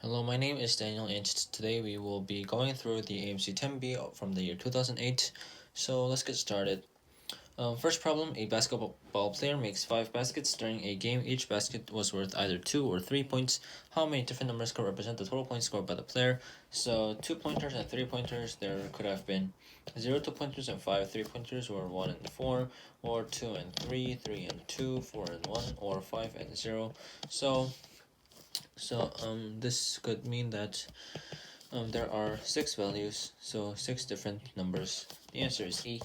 Hello, my name is Daniel, and today we will be going through the AMC 10B from the year 2008. So let's get started. First problem, a basketball player makes 5 baskets during a game. Each basket was worth either 2 or 3 points. How many different numbers could represent the total points scored by the player? So 2-pointers and 3-pointers, there could have been 0 2-pointers and 5 3-pointers, or 1 and 4, or 2 and 3, 3 and 2, 4 and 1, or 5 and 0. So this could mean that there are 6 values, so 6 different numbers. The answer is E.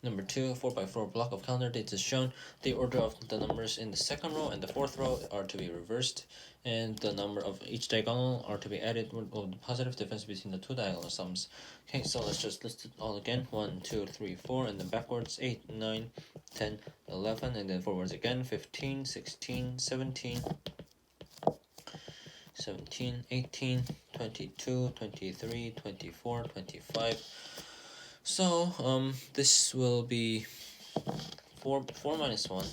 Number 2, 4x4 block of calendar dates is shown. The order of the numbers in the second row and the fourth row are to be reversed, and the number of each diagonal are to be added with the positive difference between the two diagonal sums. Okay, so let's just list it all again. 1, 2, 3, 4, and then backwards 8, 9, 10, 11, and then forwards again 15, 16, 17, 18, 22, 23, 24, 25. So this will be 4 minus 1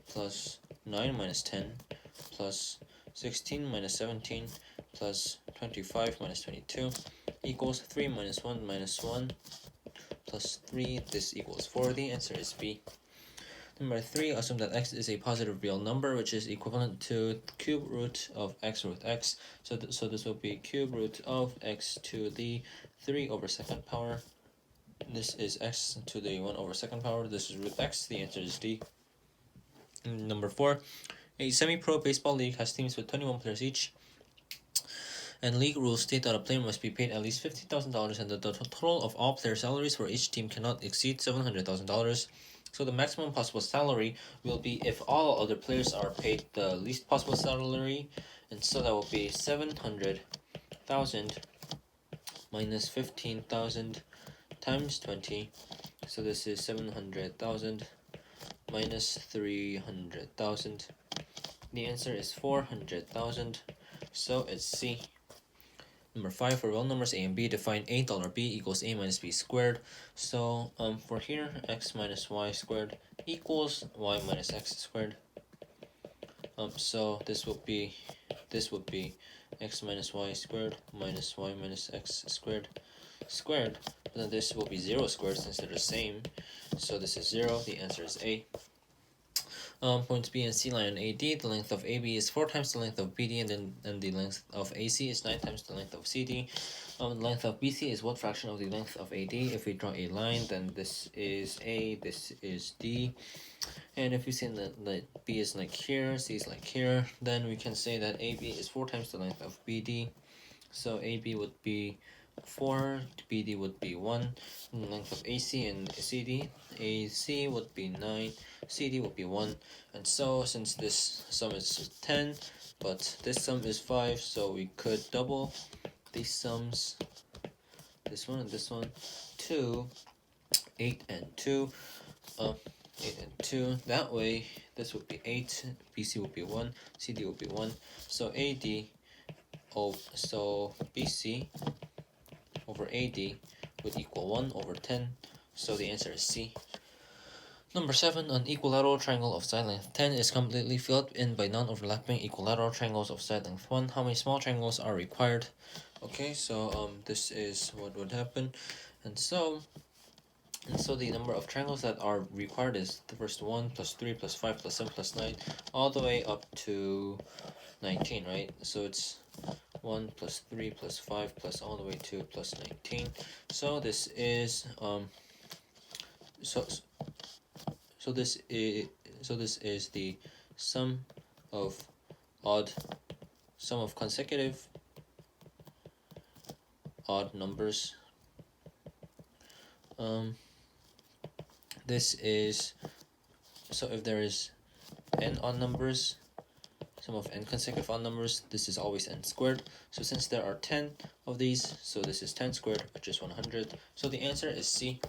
plus 9 minus 10 plus 16 minus 17 plus 25 minus 22 equals 3 minus 1 minus 1 plus 3. This equals 4. The answer is B. Number 3, assume that x is a positive real number, which is equivalent to cube root of x root x. So this will be cube root of x to the 3 over second power. This is x to the 1 over second power. This is root x. The answer is D. Number 4, a semi-pro baseball league has teams with 21 players each, and league rules state that a player must be paid at least $50,000, and the total of all player salaries for each team cannot exceed $700,000. So the maximum possible salary will be if all other players are paid the least possible salary, and so that will be 700,000 minus 15,000 times 20. So this is 700,000 minus 300,000. The answer is 400,000. So it's C. Number 5, for real numbers A and B, define $A $B equals A minus B squared. So for here, x minus y squared equals y minus x squared. So this would be x minus y squared minus y minus x squared, but then this will be 0 squared since they're the same. So this is 0. The answer is A. Points B and C lie on AD. The length of AB is 4 times the length of BD, and the length of AC is 9 times the length of CD. The length of BC is what fraction of the length of AD? If we draw a line, then this is A, this is D. And if we say that B is like here, C is like here, then we can say that AB is 4 times the length of BD. So AB would be 4, BD would be 1, and the length of AC and CD, AC would be 9, CD would be 1, and so since this sum is 10, but this sum is 5, so we could double these sums, this one and this one, to 8 and 2, 8 and 2, that way this would be 8, BC would be 1, CD would be 1, so AD, so BC over AD would equal 1 over 10, so the answer is C. Number 7, an equilateral triangle of side length 10 is completely filled in by non-overlapping equilateral triangles of side length 1. How many small triangles are required? Okay, so this is what would happen, and so the number of triangles that are required is the first 1 plus 3 plus 5 plus 7 plus 9 all the way up to 19, right? So it's 1 plus 3 plus 5 plus all the way to plus 19. So this is so this is the sum of consecutive odd numbers. This is, so if there is n odd numbers, sum of n consecutive odd numbers, this is always n squared. So since there are 10 of these, so this is 10 squared, which is 100. So the answer is C.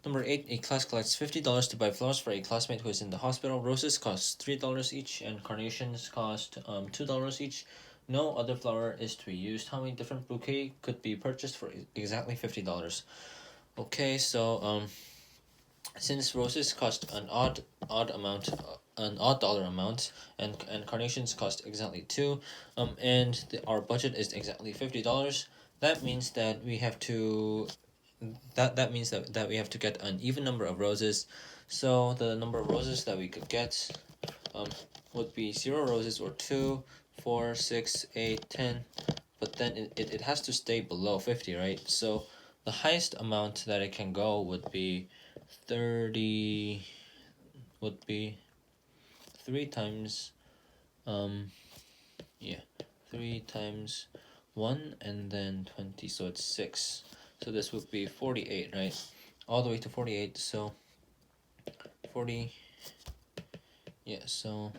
Number 8, a class collects $50 to buy flowers for a classmate who is in the hospital. Roses cost $3 each, and carnations cost $2 each. No other flower is to be used. How many different bouquets could be purchased for exactly $50? Okay, so since roses cost an odd amount an odd dollar amount, and carnations cost exactly 2, and our budget is exactly $50. That means that we have to that means that we have to get an even number of roses. So the number of roses that we could get would be 0 roses, or 2, 4, 6, 8, 10, but then it has to stay below 50, right? So the highest amount that it can go would be 30, would be 3 times 3 times 1, and then 20, so it's 6. So this would be 48, right? All the way to 48, so 40, so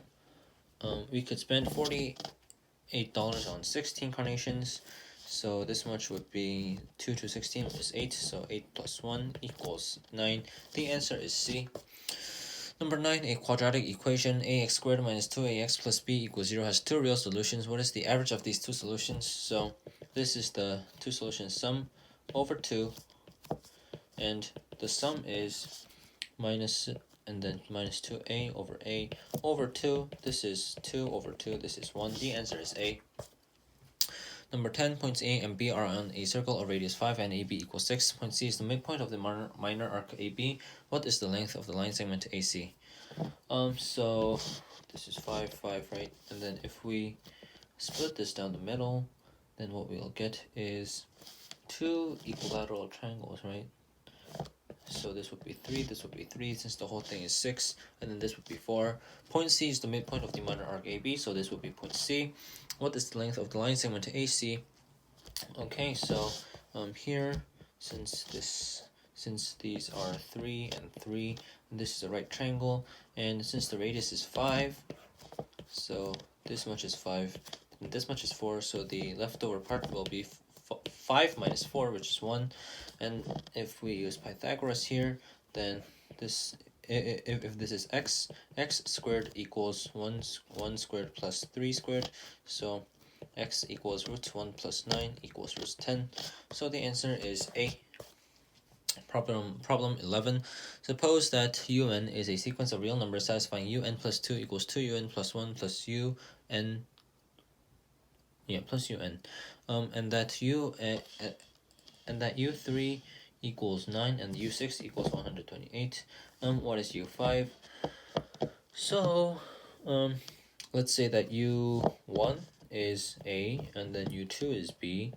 we could spend $48 on 16 carnations. So this much would be 2 to 16 is 8, so 8 plus 1 equals 9. The answer is C. Number 9, a quadratic equation ax squared minus 2ax plus b equals 0 has 2 real solutions. What is the average of these 2 solutions? So this is the 2 solutions, sum over 2, and the sum is minus, and then minus 2a over 2. This is 2 over 2, this is 1. The answer is A. Number 10, points A and B are on a circle of radius 5 and AB equals 6. Point C is the midpoint of the minor arc AB. What is the length of the line segment AC? So this is 5, 5, right? And then if we split this down the middle, then what we'll get is 2 equilateral triangles, right? So this would be 3, this would be 3, since the whole thing is 6, and then this would be 4. Point C is the midpoint of the minor arc AB, so this would be point C. What is the length of the line segment to AC? Okay, so here, since these are 3 and 3, and this is a right triangle, and since the radius is 5, so this much is 5, and this much is 4, so the leftover part will be 5 minus 4, which is 1. And if we use Pythagoras here, then this, if this is x squared equals 1 squared plus 3 squared, so x equals root 1 plus 9 equals root 10. So the answer is A. Problem 11. Suppose that un is a sequence of real numbers satisfying un plus 2 equals 2un plus 1 plus un, plus un, and that u3 equals 9 and u6 equals 128. What is u5? So let's say that u1 is A and then u2 is B.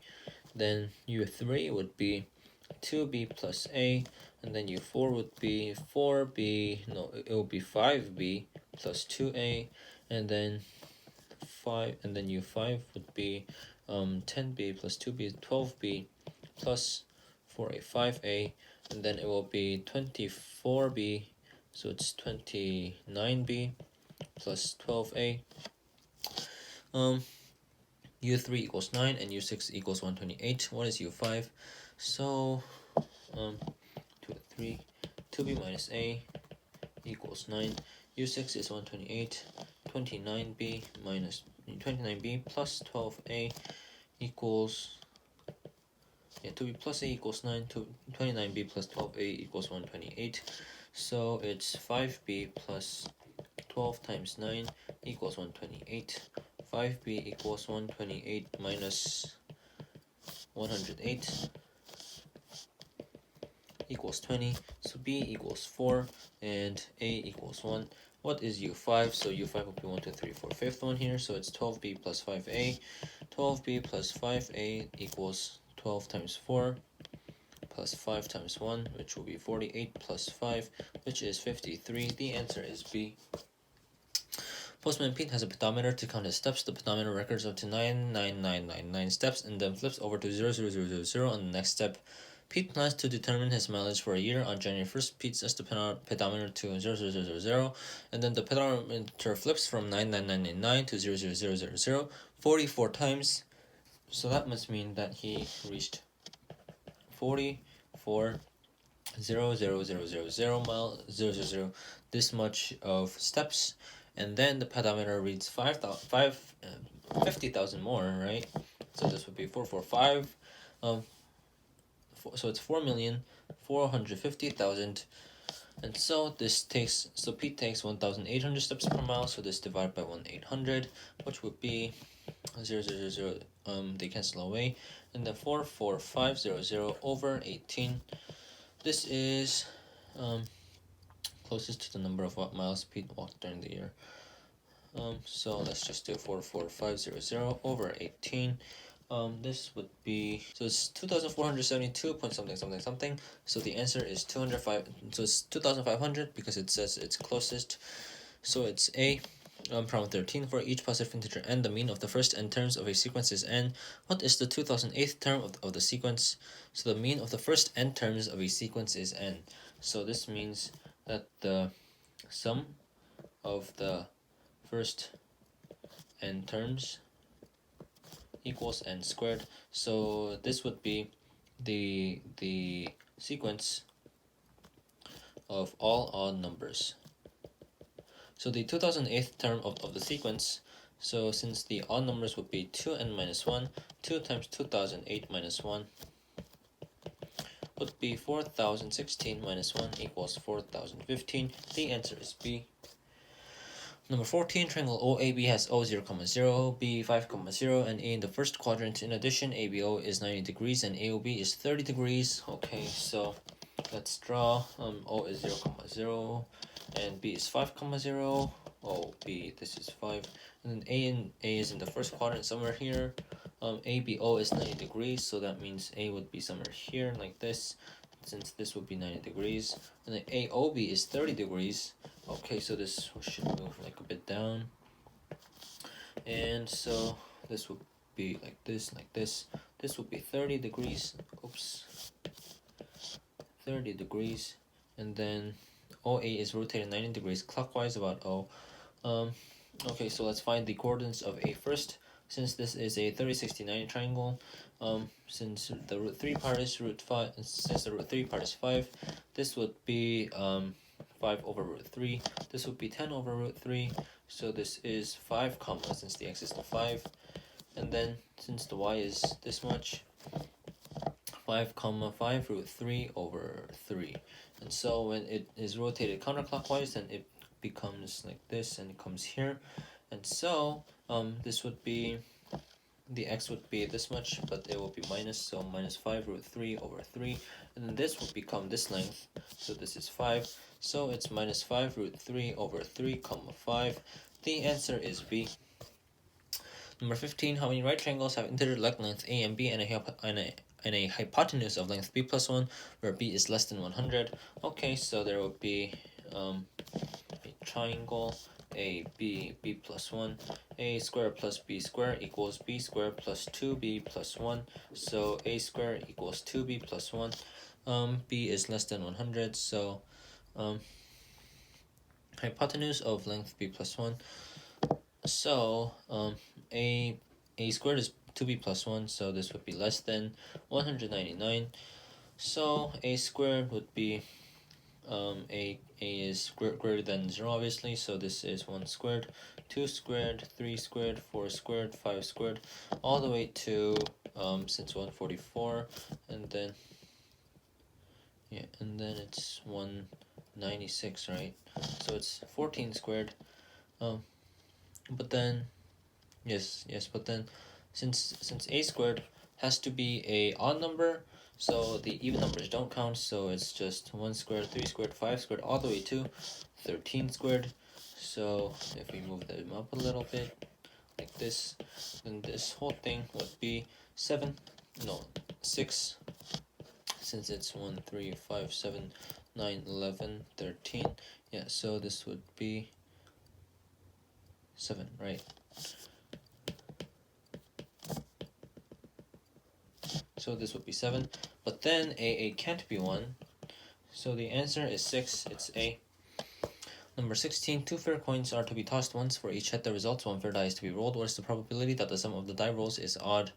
Then u3 would be 2b plus A, and then u4 would be 4b, no, it would be 5b plus 2a, and then u5 would be 10b plus 2b, 12b plus 4a, 5a, and then it will be 24b, so it's 29b plus 12a. U3 equals 9 and u6 equals 128. What is u5? So 2 and 3, 2b minus a equals 9. u6 is 128. 29b minus 29b plus 12a equals 2b plus a equals 9. 29b plus 12a equals 128. So it's 5b plus 12 times 9 equals 128. 5b equals 128 minus 108 equals 20. So b equals 4 and a equals 1. What is u5? So u5 will be 1, 2, 3, 4, 5th one here. So it's 12b plus 5a. 12b plus 5a equals 12 times 4 plus 5 times 1, which will be 48 plus 5, which is 53. The answer is B. Postman Pete has a pedometer to count his steps. The pedometer records up to 99999 steps and then flips over to 00000 on the next step. Pete plans to determine his mileage for a year. On January 1st, Pete sets the pedometer to 00000, and then the pedometer flips from 99999 to 00000 44 times. So that must mean that he reached 44,000,000 mile 000 this much of steps, and then the pedometer reads 50,000 more, right? So this would be 445. So it's 4,450,000 And so Pete takes 1,800 steps per mile, so this divided by 1,800, which would be 0, 0, 0, 0, they cancel away, and then 44500 over 18. This is closest to the number of miles Pete walked during the year. So let's just do 44500 over 18. This would be, so it's 2,472 point something something something. So the answer is 205. So it's 2,500 because it says it's closest. So it's A. Problem 13. For each positive integer n, the mean of the first n terms of a sequence is n. What is the 2008th term of the sequence? So the mean of the first n terms of a sequence is n. So this means that the sum of the first n terms equals n squared. So this would be the sequence of all odd numbers. So the 2008th term of the sequence, so since the odd numbers would be 2n minus 1, 2 times 2008 minus 1 would be 4016 minus 1 equals 4015. The answer is B. Number 14, triangle OAB has O 0, 0, B 5, 0, and A in the first quadrant. In addition, ABO is 90 degrees and AOB is 30 degrees. Okay, so let's draw. O is 0, 0, and B is 5, 0. Oh, B, this is 5. And then A is in the first quadrant somewhere here. ABO is 90 degrees, so that means A would be somewhere here like this, since this would be 90 degrees. And then AOB is 30 degrees. Okay, so this should move like a bit down. And so this would be like this, like this. This would be 30 degrees. Oops. 30 degrees. And then OA is rotated 90 degrees clockwise about O. Okay, so let's find the coordinates of A first. Since this is a 30, 60, 90 triangle, since the root 3 part is root 5, since the root 3 part is 5, this would be 5 over root 3. This would be 10 over root 3. So this is 5 comma, since the x is the 5. And then since the y is this much, 5 comma 5 root 3 over 3. And so when it is rotated counterclockwise, then it becomes like this and it comes here. And so this would be, the x would be this much, but it will be minus, so minus 5 root 3 over 3. And then this would become this length, so this is 5. So it's minus 5 root 3 over 3 comma 5. The answer is B. Number 15, how many right triangles have integer like length A and B and a hypotenuse of length B plus 1, where B is less than 100? Okay, so there would be a triangle A, B, B plus 1, A squared plus B squared equals B squared plus 2B plus 1, so A squared equals 2B plus 1. B is less than 100, so hypotenuse of length B plus 1. So A squared is 2B plus 1, so this would be less than 199. So A squared would be A is greater than 0, obviously, so this is 1 squared, 2 squared, 3 squared, 4 squared, 5 squared, all the way to since 144, and then it's 196, right? So it's 14 squared. But then but then since A squared has to be a odd number, so the even numbers don't count, so it's just 1 squared, 3 squared, 5 squared, all the way to 13 squared. So if we move them up a little bit, like this, then this whole thing would be 6, since it's 1, 3, 5, 7, 9, 11, 13. Yeah, so this would be 7, right? So this would be 7, but then AA can't be 1, so the answer is 6, it's A. Number 16, 2 fair coins are to be tossed once for each head that results. 1 fair die is to be rolled. What is the probability that the sum of the die rolls is odd?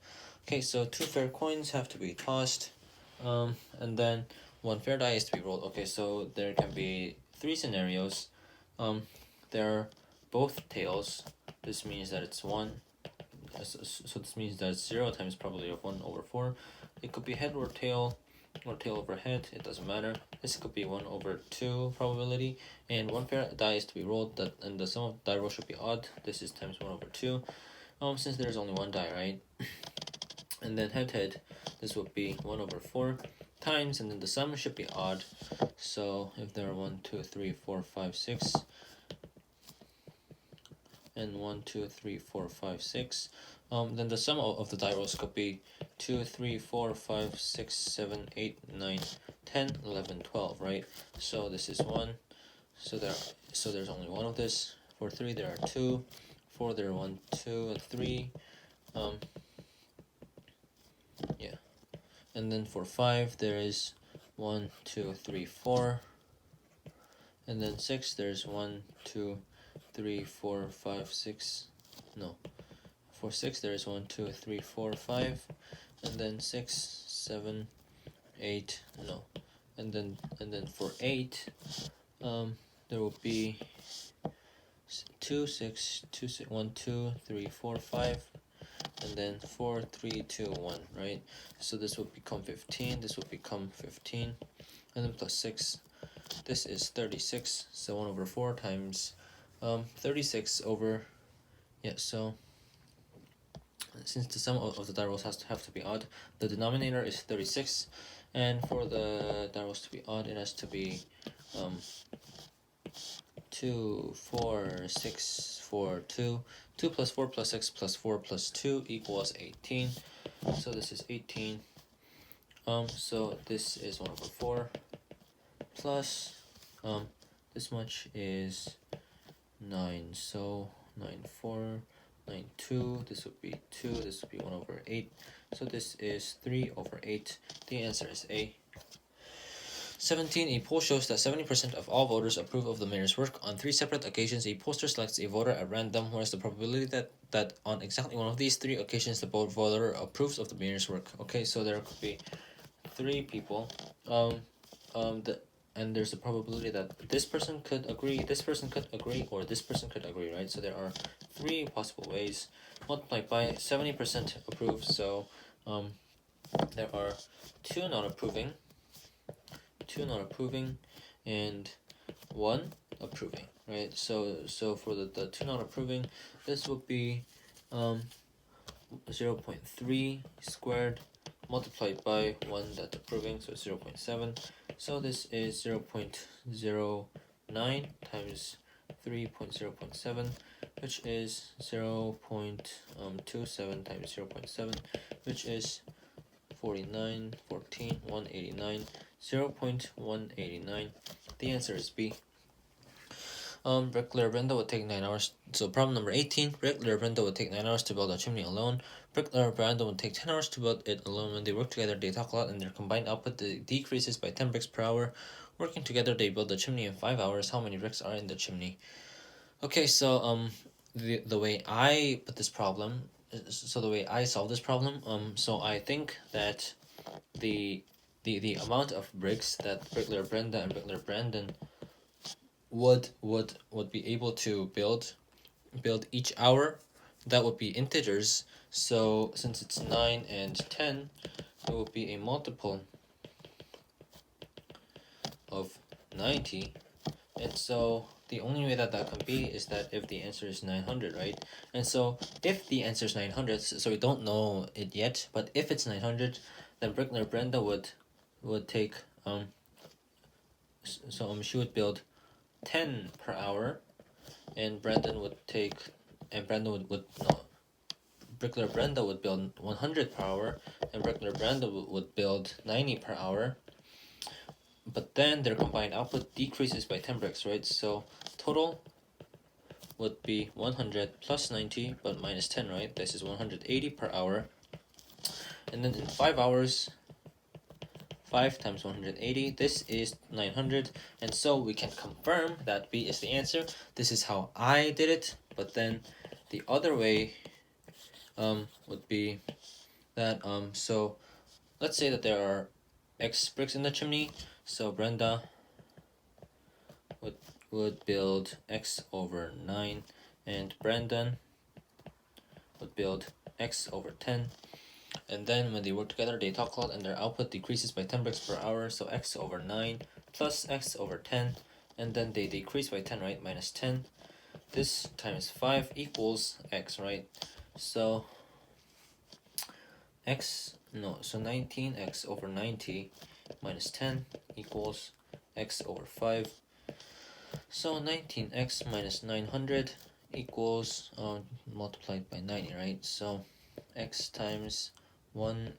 Okay, so 2 fair coins have to be tossed, and then 1 fair die is to be rolled. Okay, so there can be 3 scenarios. They're both tails. This means that it's 1. So this means that it's 0 times probability of 1 over 4. It could be head or tail. or tail over head, it doesn't matter. This could be 1/2 probability, and one pair of die is to be rolled, and the sum of die roll should be odd. This is times 1/2. Since there's only one die, right? And then head, this would be 1/4 times, and then the sum should be odd. So if there are 1, 2, 3, 4, 5, 6, and 1, 2, 3, 4, 5, 6, then the sum of the die rolls could be 2, 3, 4, 5, 6, 7, 8, 9, 10, 11, 12, right? So this is 1. So there's only one of this. For 3 there are 2. 4 there are 1, 2, and 3. Yeah. And then for 5 there is 1, 2, 3, 4. And then 6 there's 1, 2, 3, 4, 5, 6. No. For 6 there is 1, 2, 3, 4, 5. And then 6, 7, 8. No. And then for 8, there will be 2, 6, 2, 6, 1, 2, 3, 4, 5, and then 4, 3, 2, 1, right? So this would become 15, this would become 15, and then plus 6, this is 36, so 1/4 times 36 over, yeah, so since the sum of the die rolls have to be odd, the denominator is 36, and for the die rolls to be odd, it has to be 2, 4, 6, 4, 2. 2 plus 4 plus 6 plus 4 plus 2 equals 18. So this is 18. So this is 1/4 plus this much is 9. So 9, 4, 9, 2. This would be 2. This would be 1/8. So this is 3/8. The answer is A. 17. A poll shows that 70% of all voters approve of the mayor's work. On 3 separate occasions, a pollster selects a voter at random. What is the probability that on exactly one of these 3 occasions the voter approves of the mayor's work? Okay, so there could be 3 people. And there's a probability that this person could agree, this person could agree, or this person could agree, right? So there are 3 possible ways. Multiplied by 70% approve. So there are 2 not approving. 2 not approving, and 1 approving, right? So for the 2 not approving, this would be 0.3 squared multiplied by 1 that's approving, so 0.7. So this is 0.09 times 3.0.7, which is 0.27 times 0.7, which is 49, 14, 189, 0.189. The answer is B. Bricklayer Brenda would take 9 hours. So problem number 18. Bricklayer Brenda would take 9 hours to build a chimney alone. Bricklayer Brenda would take 10 hours to build it alone. When they work together, they talk a lot, and their combined output decreases by 10 bricks per hour. Working together, they build the chimney in 5 hours. How many bricks are in the chimney? Okay, so the way I put this problem, so the way I solve this problem, so I think that the amount of bricks that Bricklayer Brenda and Bricklayer Brandon would be able to build each hour, that would be integers. So since it's 9 and 10, it will be a multiple of 90. And so the only way that can be is that if the answer is 900, right? And so if the answer is 900, so we don't know it yet, but if it's 900, then Bricklayer Brenda would take she would build 10 per hour, and Brandon would take, and Brandon would no, Bricklayer Brenda would build 100 per hour, and Bricklayer Brenda would build 90 per hour. But then their combined output decreases by 10 bricks, right? So total would be 100 plus 90, but minus 10, right? This is 180 per hour. And then in 5 hours, 5 times 180, this is 900. And so we can confirm that B is the answer. This is how I did it. But then the other way would be that, so let's say that there are X bricks in the chimney. So Brenda would build X over 9, and Brandon would build X over 10. and then when they work together they talk a lot and their output decreases by 10 bricks per hour, so x over 9 plus x over 10, and then they decrease by 10, right? Minus 10. This times 5 equals x, right? So 19x over 90 minus 10 equals x over 5. So 19x minus 900 equals multiplied by 90, right? So x times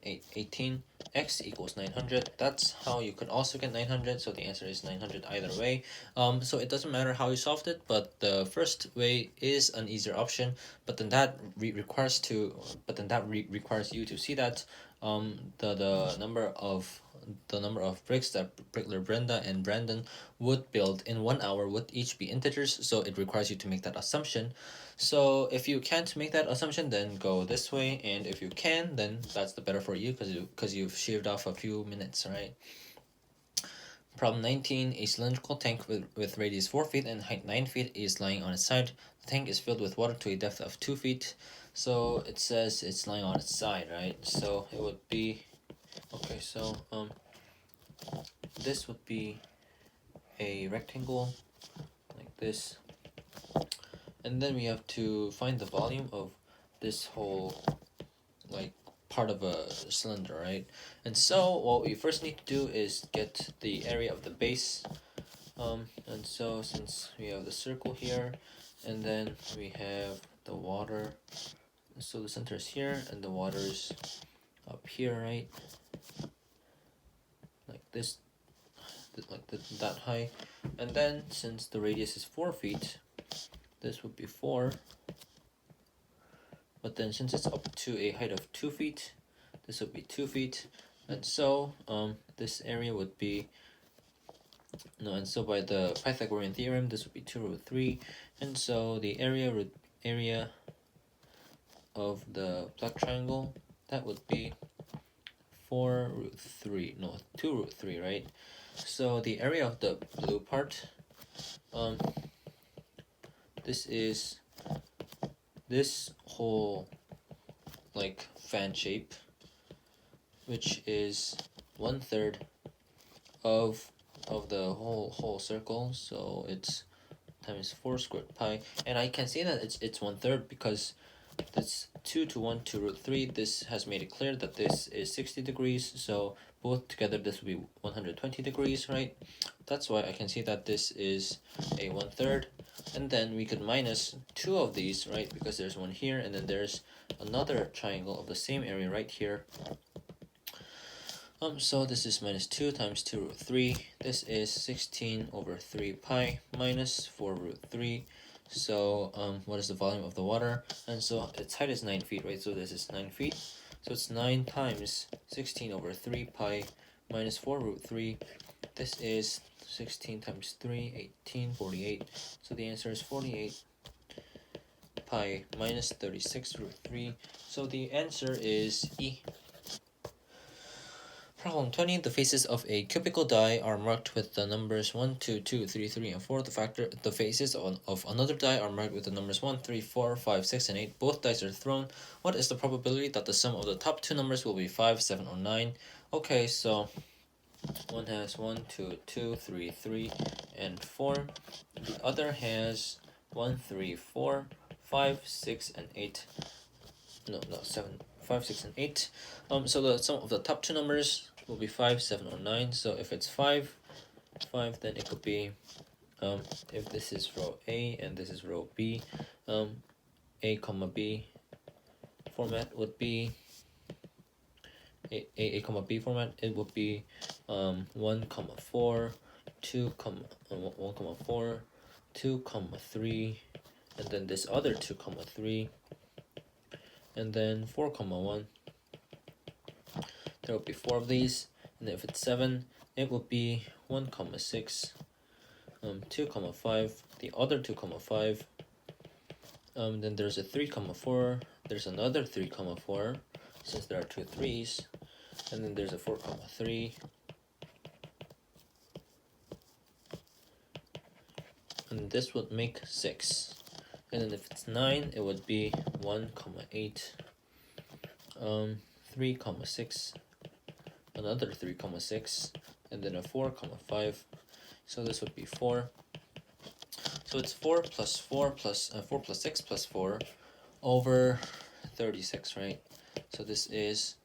18, x equals 900. That's how you could also get 900, so the answer is 900 either way. So it doesn't matter how you solved it, but the first way is an easier option, but then that requires you to see that the number of bricks that Bricklayer Brenda and Brandon would build in 1 hour would each be integers, so it requires you to make that assumption. So if you can't make that assumption, then go this way, and if you can, then that's the better for you because you've shaved off a few minutes, right? Problem 19, a cylindrical tank with radius 4 feet and height 9 feet is lying on its side. The tank is filled with water to a depth of 2 feet. So it says it's lying on its side, right? So it would be, okay, so this would be a rectangle like this, and then we have to find the volume of this whole like part of a cylinder, right? And so what we first need to do is get the area of the base, and so since we have the circle here and then we have the water, so the center is here and the water is up here, right? Like this, like that high, and then since the radius is 4 feet, this would be 4, but then since it's up to a height of 2 feet, this would be 2 feet, and so this area would be and so by the Pythagorean theorem this would be 2 root 3, and so the area of the black triangle, that would be 4 root 3, no, 2 root 3, right? So the area of the blue part, this is this whole like fan shape, which is 1/3 of the whole circle, so it's times 4 squared pi, and I can see that it's 1/3 because that's 2 to 1 to root 3. This has made it clear that this is 60 degrees, so both together this will be 120 degrees, right? That's why I can see that this is a 1/3, and then we could minus 2 of these, right? Because there's one here, and then there's another triangle of the same area right here. So this is minus 2 times 2 root 3. This is 16 over 3 pi minus 4 root 3. So what is the volume of the water? And so its height is 9 feet, right? So this is 9 feet. So it's 9 times 16 over 3 pi minus 4 root 3. This is 16 times 3, 18, 48. So the answer is 48 pi minus 36 root 3. So the answer is E. Problem 20. The faces of a cubical die are marked with the numbers 1, 2, 3, 3, and 4. The faces of another die are marked with the numbers 1, 3, 4, 5, 6, and 8. Both dice are thrown. What is the probability that the sum of the top two numbers will be 5, 7, or 9? Okay, so one has 1, 2, 2, 3, 3, and 4. The other has 1, 3, 4, 5, 6, and 8. No, 7, 5, 6, and 8. So the sum of the top two numbers will be 5, 7, or 9. So if it's 5, then it could be, if this is row A and this is row B, A comma B format would be, A comma B format, it would be 1 comma 4, 2 comma 1 comma 4, 2 comma 3, and then this other 2 comma 3, and then 4 comma 1. There will be 4 of these, and if it's 7, it will be 1 comma 6, 2 comma 5, the other 2 comma 5, then there's a 3 comma 4, there's another 3 comma 4, since there are 2 3's, and then there's a 4 comma 3, and this would make 6, and then if it's 9, it would be 1 comma 8, 3, 6, another 3, 6, and then a 4, 5. So this would be 4. So it's 4 plus 4 plus 4 plus 6 plus 4 over 36, right? So this is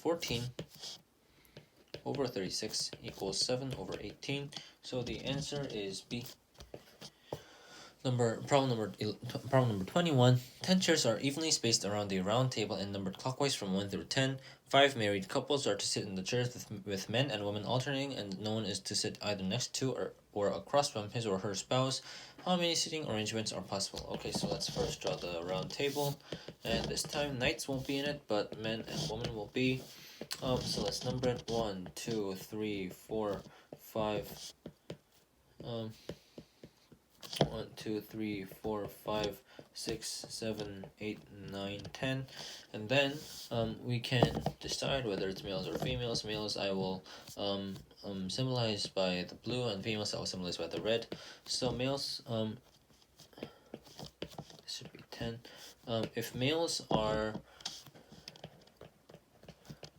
14 over 36 equals 7 over 18. So the answer is B. Problem number 21. 10 chairs are evenly spaced around the round table and numbered clockwise from 1 through 10. 5 married couples are to sit in the chairs with men and women alternating, and no one is to sit either next to or across from his or her spouse. How many seating arrangements are possible? Okay, so let's first draw the round table, and this time knights won't be in it, but men and women will be. So let's number it. 1, 2, 3, 4, 5. 1, 2, 3, 4, 5, 6, 7, 8, 9, 10, and then we can decide whether it's males or females. Males I will symbolize by the blue, and females I will symbolize by the red. So males, this should be 10. If males are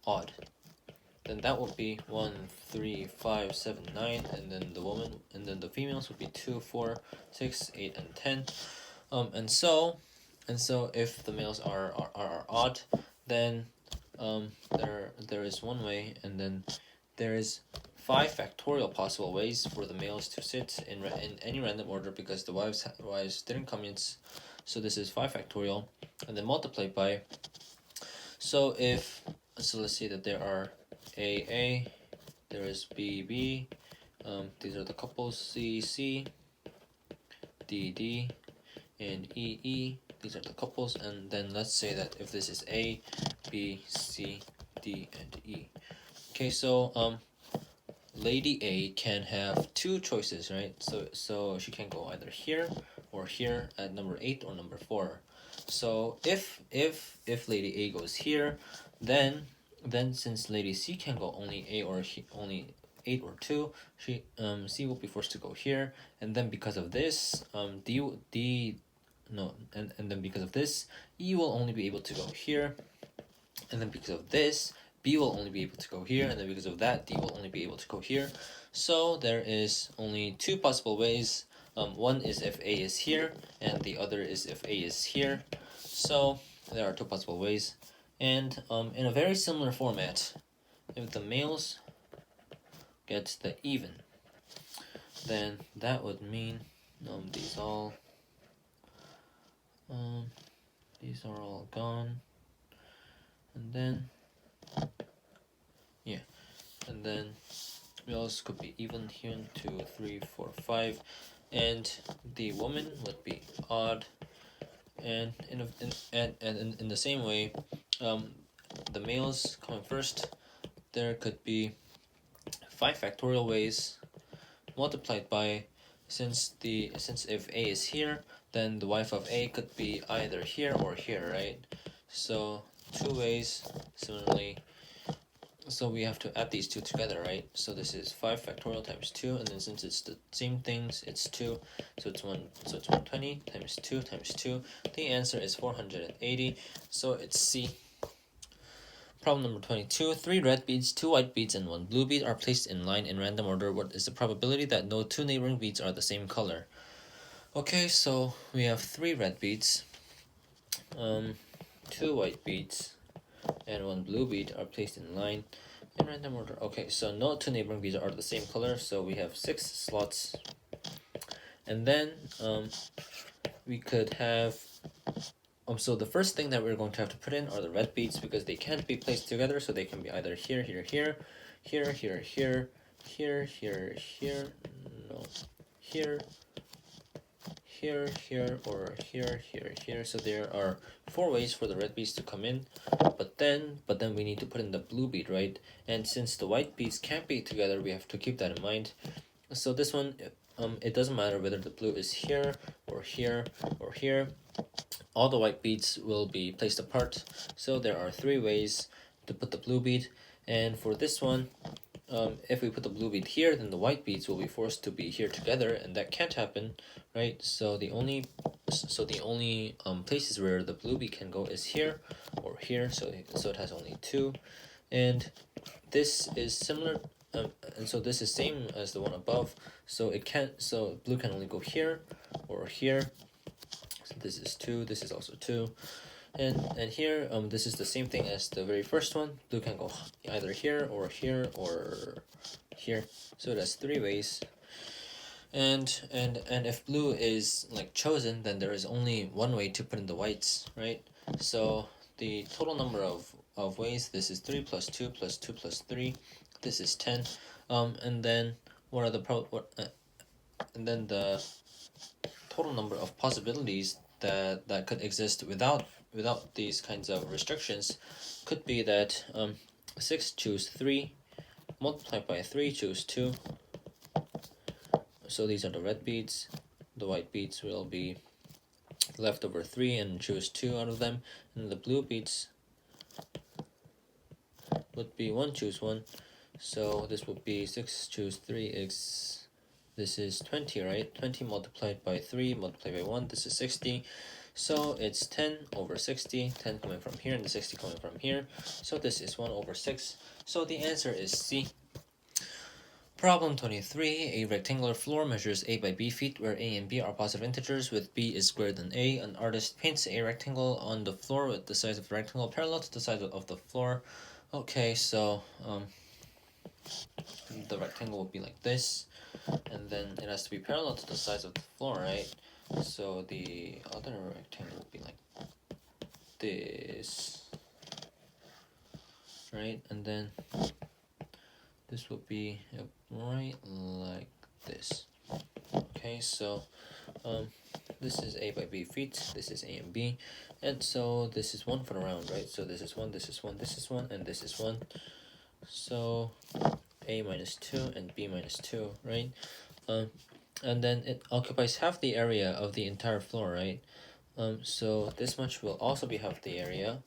odd, then that would be 1, 3, 5, 7, 9, and then the females would be 2, 4, 6, 8, and 10. And so if the males are odd, then there is one way, and then there is 5 factorial possible ways for the males to sit in any random order, because the wives didn't come in. So this is 5 factorial, and then multiplied by. So let's say that there are AA, there is BB, these are the couples, CC, DD, and EE, these are the couples, and then let's say that if this is A, B, C, D, and E. Okay, so Lady A can have 2 choices, right? So she can go either here or here at number 8 or number 4. So if Lady A goes here, then since Lady C can go only A or only 8 or 2, C will be forced to go here, and then because of this, and then because of this, E will only be able to go here, and then because of this, B will only be able to go here, and then because of that, D will only be able to go here. So there is only 2 possible ways. One is if A is here, and the other is if A is here. So there are 2 possible ways. And in a very similar format, if the males get the even, then that would mean these are all gone, and then and then males could be even here. 2, 3, 4, 5, and the woman would be odd. And in the same way, the males coming first, there could be 5 factorial ways multiplied by, since if A is here, then the wife of A could be either here or here, right? So 2 ways similarly. So we have to add these 2 together, right? So this is 5 factorial times 2, and then since it's the same things, it's 2. So it's 120 times 2 times 2. The answer is 480. So it's C. Problem number 22. 3 red beads, 2 white beads, and 1 blue bead are placed in line in random order. What is the probability that no 2 neighboring beads are the same color? Okay, so we have 3 red beads, 2 white beads, and 1 blue bead are placed in line in random order. Okay, so no 2 neighboring beads are the same color, so we have 6 slots. And then we could have, so the first thing that we're going to have to put in are the red beads, because they can't be placed together, so they can be either here, here, here, here, here, here, here, here, here, no, here, here, here, or here, here, here. So there are 4 ways for the red beads to come in, but then we need to put in the blue bead, right? And since the white beads can't be together, we have to keep that in mind. So this one, it doesn't matter whether the blue is here or here or here. All the white beads will be placed apart. So there are 3 ways to put the blue bead, and for this one, if we put the blue bead here, then the white beads will be forced to be here together, and that can't happen, right? So the only places where the blue bead can go is here or here. So it has only two, and this is similar, and so this is same as the one above. So it can't. So blue can only go here or here. So this is two. This is also two. And here, this is the same thing as the very first one. Blue can go either here or here or here. So that's three ways. And if blue is like chosen, then there is only one way to put in the whites, right? So the total number of ways, this is 3 plus 2 plus 2 plus 3. This is 10. And then what are the and then the total number of possibilities that could exist without these kinds of restrictions could be that 6 choose 3, multiplied by 3 choose 2. So these are the red beads. The white beads will be left over 3 and choose 2 out of them, and the blue beads would be 1 choose 1. So this would be 6 choose 3 is, this is 20, right? 20 multiplied by 3 multiplied by 1, this is 60. So it's 10 over 60, 10 coming from here and the 60 coming from here. So this is 1 over 6. So the answer is C. Problem 23. A rectangular floor measures A by B feet where A and B are positive integers with B is greater than A. An artist paints a rectangle on the floor with the size of the rectangle parallel to the size of the floor. Okay, so the rectangle will be like this, and then it has to be parallel to the size of the floor, right? So the other rectangle will be like this, right? And then this will be right like this. Okay, so this is A by B feet, this is A and B, and so this is 1 for the round, right? So this is 1, this is 1, this is 1, and this is 1. So A minus 2 and B minus 2, right? And then it occupies half the area of the entire floor, right? So this much will also be half the area.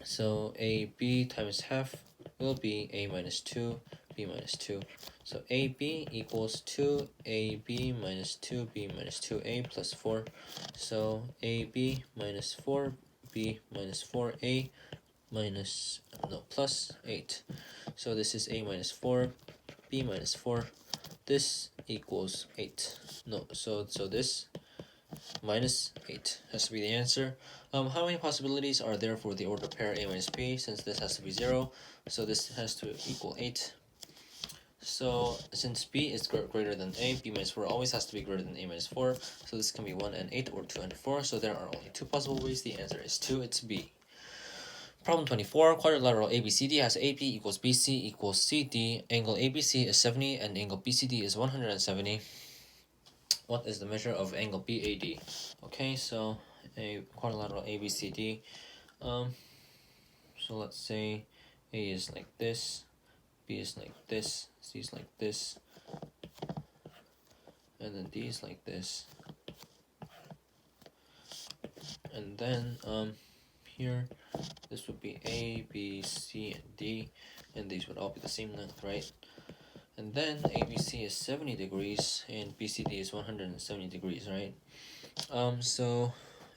So AB times half will be A minus 2, B minus 2. So AB equals 2AB minus 2B minus 2A plus 4. So AB minus 4B minus 4A minus, no, plus 8. So this is A minus 4, B minus 4. This equals 8. No, so this minus 8 has to be the answer. How many possibilities are there for the order pair A minus B? Since this has to be 0, so this has to equal 8. So since B is greater than A, B minus 4 always has to be greater than A minus 4. So this can be 1 and 8 or 2 and 4. So there are only 2 possible ways. The answer is 2. It's B. Problem 24. Quadrilateral ABCD has AB equals BC equals CD. Angle ABC is 70 and angle BCD is 170. What is the measure of angle BAD? Okay, so a quadrilateral ABCD. So let's say A is like this, B is like this, C is like this, and then D is like this. And then here, this would be A, B, C, and D, and these would all be the same length, right? And then ABC is 70 degrees and BCD is 170 degrees, right? So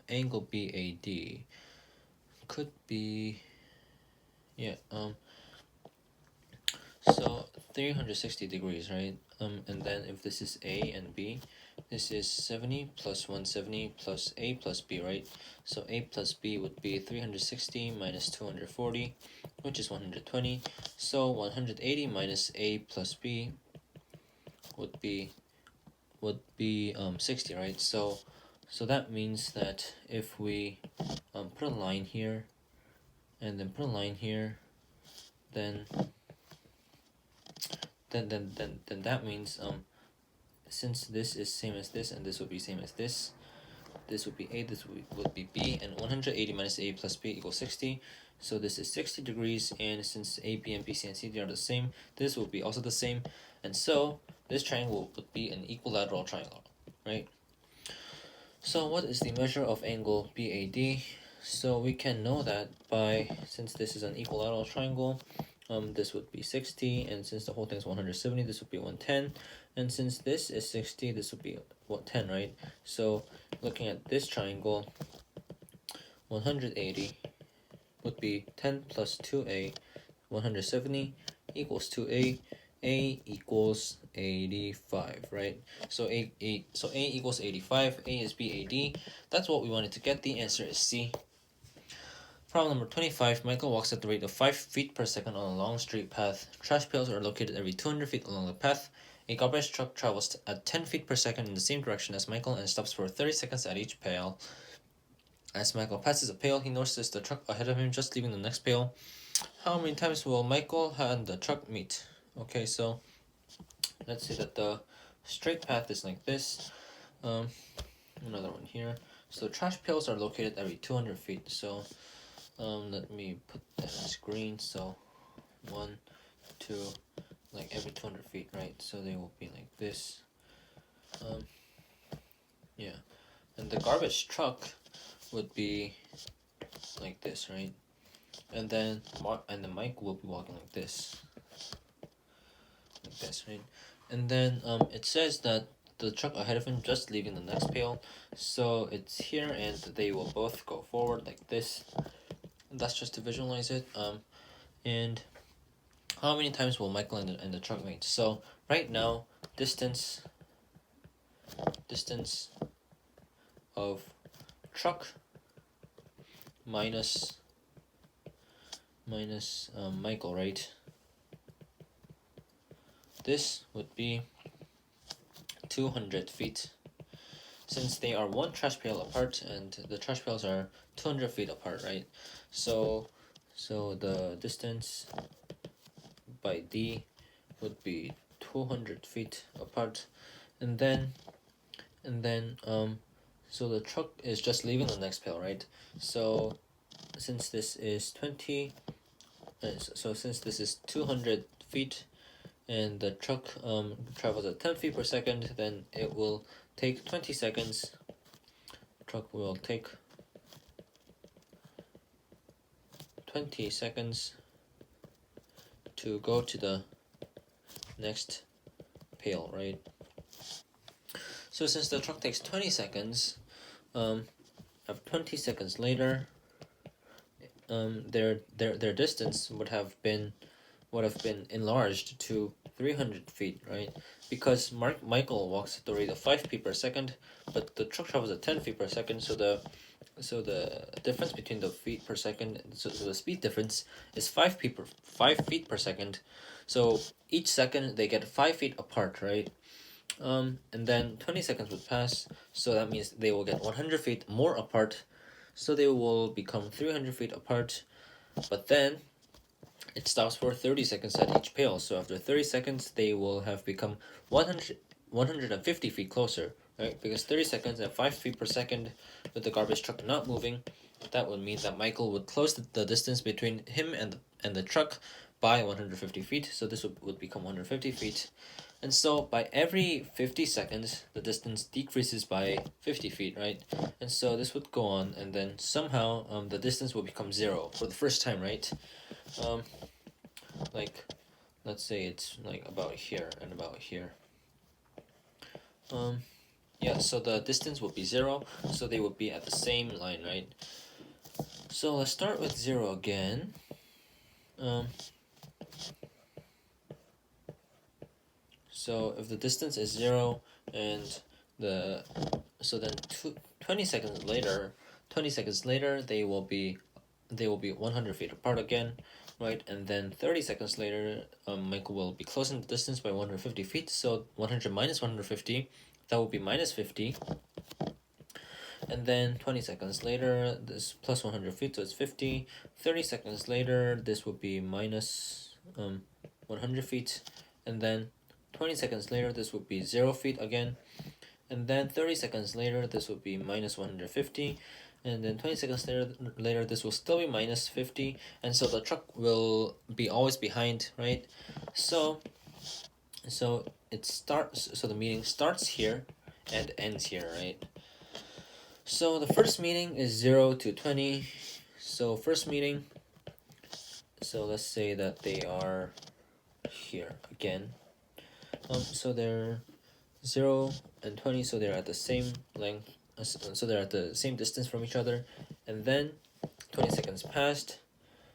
angle BAD could be, yeah, so 360 degrees, right? And then if this is A and B, this is 70 plus 170 plus A plus B, right? So A plus B would be 360 minus 240, which is 120. So 180 minus A plus B would be 60, right? So that means that if we put a line here and then put a line here, then that means since this is same as this and this would be same as this would be A, this would be B, and 180 minus A plus B equals 60. So this is 60 degrees, and since A, B, and B, C, and C are the same, this will be also the same, and so this triangle would be an equilateral triangle, right? So what is the measure of angle BAD? So we can know that by, since this is an equilateral triangle, this would be 60, and since the whole thing is 170, this would be 110, and since this is 60, this would be 10, right? So looking at this triangle, 180 would be 10 plus 2a, 170 equals 2a, a equals 85, right? So a equals 85, a is BAD. That's what we wanted to get. The answer is C. Problem number 25. Michael walks at the rate of 5 feet per second on a long straight path. Trash pails are located every 200 feet along the path. A garbage truck travels at 10 feet per second in the same direction as Michael and stops for 30 seconds at each pail. As Michael passes a pail, he notices the truck ahead of him just leaving the next pail. How many times will Michael and the truck meet? Okay, so let's say that the straight path is like this. Another one here. So trash pails are located every 200 feet. So let me put that as green. So 1, 2, like every 200 feet, right? So they will be like this. Yeah, and the garbage truck would be like this, right? And then the mic will be walking like this, right? And then it says that the truck ahead of him just leaving the next pail, so it's here, and they will both go forward like this. That's just to visualize it. And how many times will Michael and the truck meet? So right now, distance of truck minus Michael, right? This would be 200 feet. Since they are one trash pail apart, and the trash pails are 200 feet apart, right? So the distance by D would be 200 feet apart, and then so the truck is just leaving the next pail, right? So since this is 20, so since this is 200 feet, and the truck travels at 10 feet per second, then it will take 20 seconds. The truck will take 20 seconds to go to the next pail, right? So since the truck takes 20 seconds, 20 seconds later, their distance would have been enlarged to 300 feet, right? Because Michael walks at the rate of 5 feet per second, but the truck travels at 10 feet per second, so the difference between the feet per second, so the speed difference is 5 feet per second. So each second they get 5 feet apart, right? And then 20 seconds would pass, so that means they will get 100 feet more apart, so they will become 300 feet apart. But then it stops for 30 seconds at each pail, so after 30 seconds they will have become 150 feet closer, right? Because 30 seconds at 5 feet per second with the garbage truck not moving, that would mean that Michael would close the distance between him and the truck by 150 feet, so this would become 150 feet. And so by every 50 seconds, the distance decreases by 50 feet, right? And so this would go on, and then somehow the distance will become 0 for the first time, right? Like, let's say it's like about here and about here. Yeah, so the distance would be 0, so they would be at the same line, right? So let's start with 0 again. So if the distance is 0, and so then 20 seconds later they will be 100 feet apart again, right? And then 30 seconds later, Michael will be closing the distance by 150 feet. So 100 minus 150, that will be minus 50. And then 20 seconds later, this plus 100 feet, so it's 50. 30 seconds later, this will be minus 100 feet. And then 20 seconds later, this would be 0 feet again. And then 30 seconds later, this would be minus 150. And then 20 seconds later, this will still be minus 50. And so the truck will be always behind, right? So the meeting starts here and ends here, right? So the first meeting is 0 to 20. So first meeting, So let's say that they are here again. So they're 0 and 20, so they're at the same length, so they're at the same distance from each other. And then 20 seconds passed,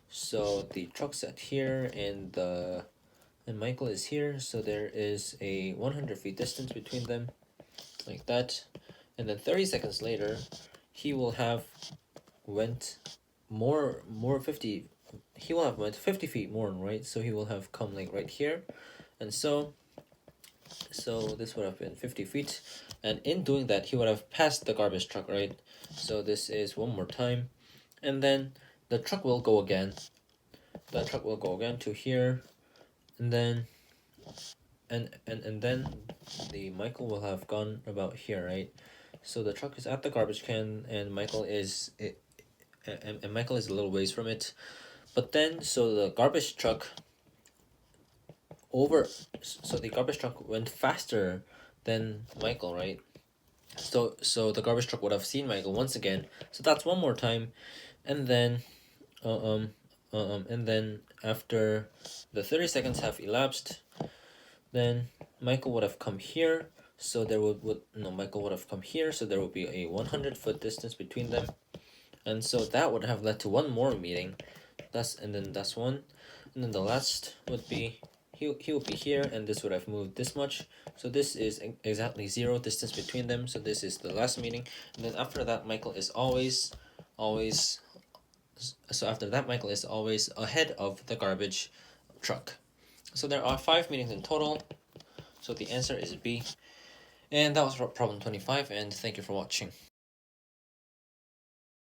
so the truck's at here and Michael is here, so there is a 100 feet distance between them, like that. And then 30 seconds later, he will have went more 50, he will have went 50 feet more, right? So he will have come like right here, and so this would have been 50 feet, and in doing that he would have passed the garbage truck, right? So this is one more time, and then the truck will go again, to here, and then and then the Michael will have gone about here, right? So the truck is at the garbage can, and Michael is Michael is a little ways from it. But then, so the garbage truck went faster than Michael, right? So the garbage truck would have seen Michael once again. So that's one more time, and then after the 30 seconds have elapsed, then Michael would have come here. So there Michael would have come here. So there would be a 100-foot distance between them, and so that would have led to one more meeting. That's one, and then the last would be he would be here, and this would have moved this much. So this is exactly 0 distance between them. So this is the last meeting, and then after that Michael is always ahead of the garbage truck. So there are 5 meetings in total. So the answer is B. And that was problem 25, and thank you for watching.